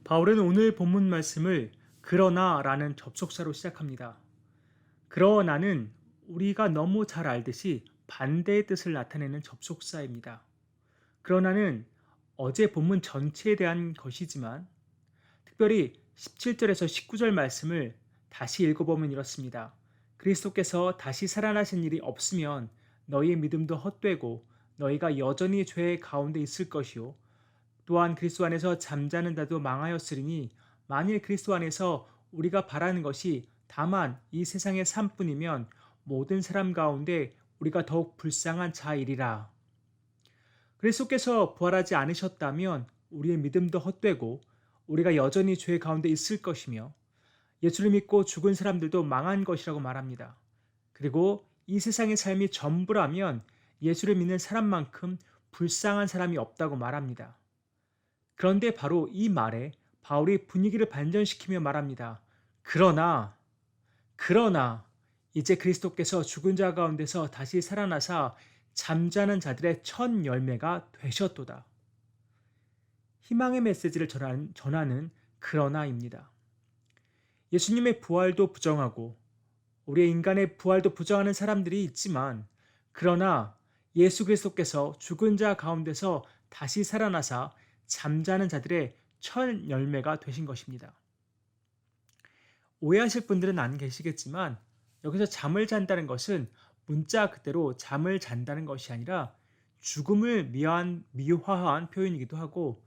바울은 오늘 본문 말씀을 그러나라는 접속사로 시작합니다. 그러나는 우리가 너무 잘 알듯이 반대의 뜻을 나타내는 접속사입니다. 그러나는 어제 본문 전체에 대한 것이지만 특별히 17절에서 19절 말씀을 다시 읽어보면 이렇습니다. 그리스도께서 다시 살아나신 일이 없으면 너희의 믿음도 헛되고 너희가 여전히 죄 가운데 있을 것이요 또한 그리스도 안에서 잠자는 자도 망하였으리니 만일 그리스도 안에서 우리가 바라는 것이 다만 이 세상의 삶뿐이면 모든 사람 가운데 우리가 더욱 불쌍한 자이리라. 그리스도께서 부활하지 않으셨다면 우리의 믿음도 헛되고 우리가 여전히 죄 가운데 있을 것이며 예수를 믿고 죽은 사람들도 망한 것이라고 말합니다. 그리고 이 세상의 삶이 전부라면 예수를 믿는 사람만큼 불쌍한 사람이 없다고 말합니다. 그런데 바로 이 말에 바울이 분위기를 반전시키며 말합니다. 그러나 이제 그리스도께서 죽은 자 가운데서 다시 살아나사 잠자는 자들의 첫 열매가 되셨도다. 희망의 메시지를 전하는 그러나입니다. 예수님의 부활도 부정하고 우리의 인간의 부활도 부정하는 사람들이 있지만 그러나 예수 그리스도께서 죽은 자 가운데서 다시 살아나사 잠자는 자들의 첫 열매가 되신 것입니다. 오해하실 분들은 안 계시겠지만 여기서 잠을 잔다는 것은 문자 그대로 잠을 잔다는 것이 아니라 죽음을 미화한 표현이기도 하고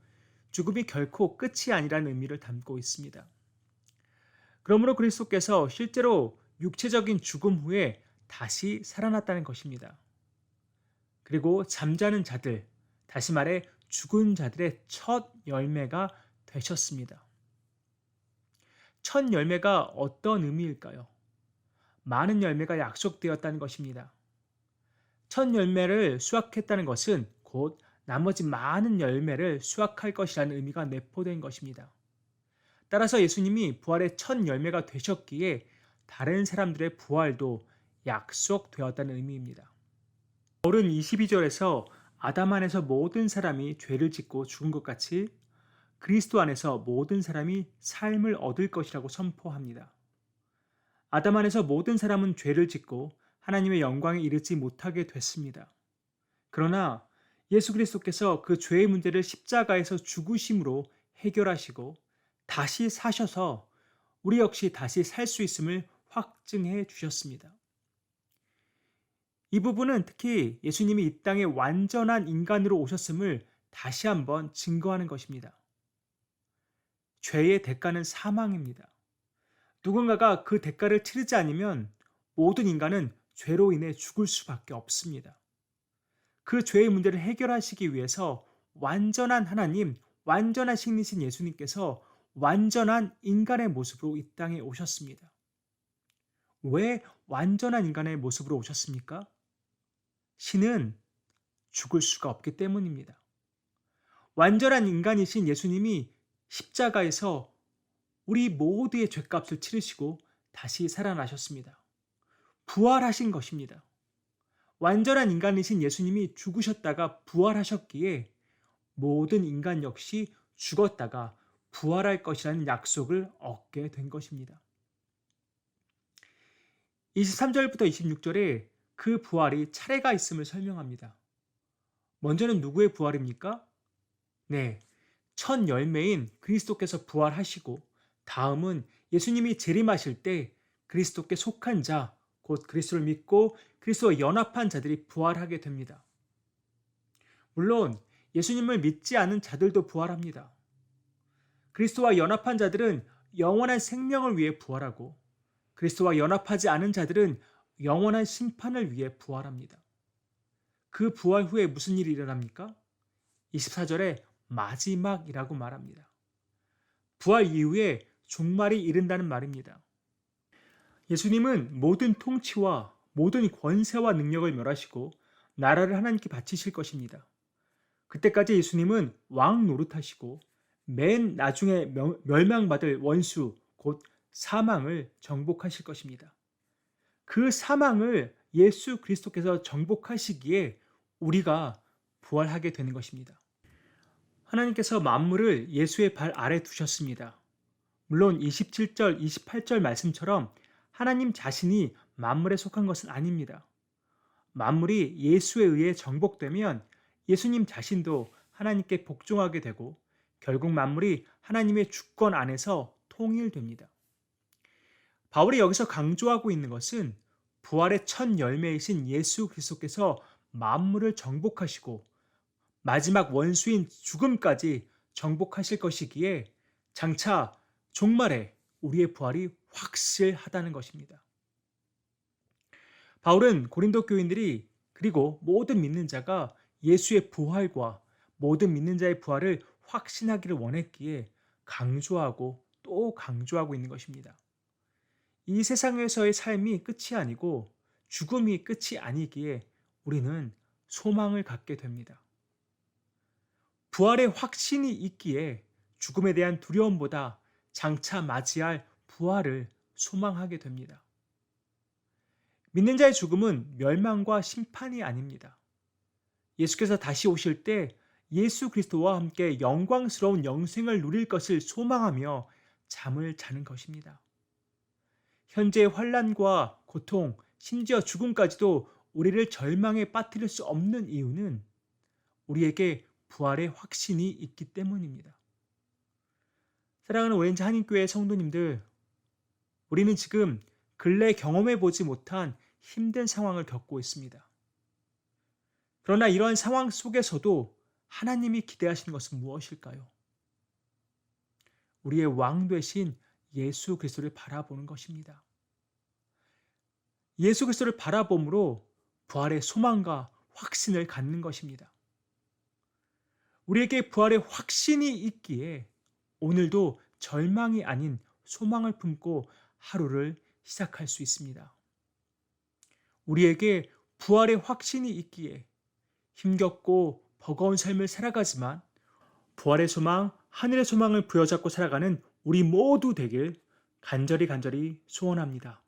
죽음이 결코 끝이 아니라는 의미를 담고 있습니다. 그러므로 그리스도께서 실제로 육체적인 죽음 후에 다시 살아났다는 것입니다. 그리고 잠자는 자들, 다시 말해 죽은 자들의 첫 열매가 되셨습니다. 첫 열매가 어떤 의미일까요? 많은 열매가 약속되었다는 것입니다. 첫 열매를 수확했다는 것은 곧 나머지 많은 열매를 수확할 것이라는 의미가 내포된 것입니다. 따라서 예수님이 부활의 첫 열매가 되셨기에 다른 사람들의 부활도 약속되었다는 의미입니다. 바울은 22절에서 아담 안에서 모든 사람이 죄를 짓고 죽은 것 같이 그리스도 안에서 모든 사람이 삶을 얻을 것이라고 선포합니다. 아담 안에서 모든 사람은 죄를 짓고 하나님의 영광에 이르지 못하게 됐습니다. 그러나 예수 그리스도께서 그 죄의 문제를 십자가에서 죽으심으로 해결하시고 다시 사셔서 우리 역시 다시 살 수 있음을 확증해 주셨습니다. 이 부분은 특히 예수님이 이 땅에 완전한 인간으로 오셨음을 다시 한번 증거하는 것입니다. 죄의 대가는 사망입니다. 누군가가 그 대가를 치르지 않으면 모든 인간은 죄로 인해 죽을 수밖에 없습니다. 그 죄의 문제를 해결하시기 위해서 완전한 하나님, 완전한 신이신 예수님께서 완전한 인간의 모습으로 이 땅에 오셨습니다. 왜 완전한 인간의 모습으로 오셨습니까? 신은 죽을 수가 없기 때문입니다. 완전한 인간이신 예수님이 십자가에서 우리 모두의 죄값을 치르시고 다시 살아나셨습니다. 부활하신 것입니다. 완전한 인간이신 예수님이 죽으셨다가 부활하셨기에 모든 인간 역시 죽었다가 부활할 것이라는 약속을 얻게 된 것입니다. 23절부터 26절에 그 부활이 차례가 있음을 설명합니다. 먼저는 누구의 부활입니까? 네, 첫 열매인 그리스도께서 부활하시고 다음은 예수님이 재림하실 때 그리스도께 속한 자, 곧 그리스도를 믿고 그리스도와 연합한 자들이 부활하게 됩니다. 물론 예수님을 믿지 않은 자들도 부활합니다. 그리스도와 연합한 자들은 영원한 생명을 위해 부활하고 그리스도와 연합하지 않은 자들은 영원한 심판을 위해 부활합니다. 그 부활 후에 무슨 일이 일어납니까? 24절에 마지막이라고 말합니다. 부활 이후에 종말이 이른다는 말입니다. 예수님은 모든 통치와 모든 권세와 능력을 멸하시고 나라를 하나님께 바치실 것입니다. 그때까지 예수님은 왕 노릇하시고 맨 나중에 멸망받을 원수 곧 사망을 정복하실 것입니다. 그 사망을 예수 그리스도께서 정복하시기에 우리가 부활하게 되는 것입니다. 하나님께서 만물을 예수의 발 아래 두셨습니다. 물론 27절, 28절 말씀처럼 하나님 자신이 만물에 속한 것은 아닙니다. 만물이 예수에 의해 정복되면 예수님 자신도 하나님께 복종하게 되고 결국 만물이 하나님의 주권 안에서 통일됩니다. 바울이 여기서 강조하고 있는 것은 부활의 첫 열매이신 예수 그리스도께서 만물을 정복하시고 마지막 원수인 죽음까지 정복하실 것이기에 장차 종말에 우리의 부활이 확실하다는 것입니다. 바울은 고린도 교인들이 그리고 모든 믿는 자가 예수의 부활과 모든 믿는 자의 부활을 확신하기를 원했기에 강조하고 또 강조하고 있는 것입니다. 이 세상에서의 삶이 끝이 아니고 죽음이 끝이 아니기에 우리는 소망을 갖게 됩니다. 부활의 확신이 있기에 죽음에 대한 두려움보다 장차 맞이할 부활을 소망하게 됩니다. 믿는 자의 죽음은 멸망과 심판이 아닙니다. 예수께서 다시 오실 때 예수 그리스도와 함께 영광스러운 영생을 누릴 것을 소망하며 잠을 자는 것입니다. 현재의 환난과 고통, 심지어 죽음까지도 우리를 절망에 빠뜨릴 수 없는 이유는 우리에게 부활의 확신이 있기 때문입니다. 사랑하는 오렌지 한인교회 성도님들, 우리는 지금 근래 경험해 보지 못한 힘든 상황을 겪고 있습니다. 그러나 이러한 상황 속에서도 하나님이 기대하시는 것은 무엇일까요? 우리의 왕 되신 예수 그리스도를 바라보는 것입니다. 예수 그리스도를 바라봄으로 부활의 소망과 확신을 갖는 것입니다. 우리에게 부활의 확신이 있기에 오늘도 절망이 아닌 소망을 품고 하루를 시작할 수 있습니다. 우리에게 부활의 확신이 있기에 힘겹고 버거운 삶을 살아가지만 부활의 소망, 하늘의 소망을 부여잡고 살아가는 우리 모두 되길 간절히 소원합니다.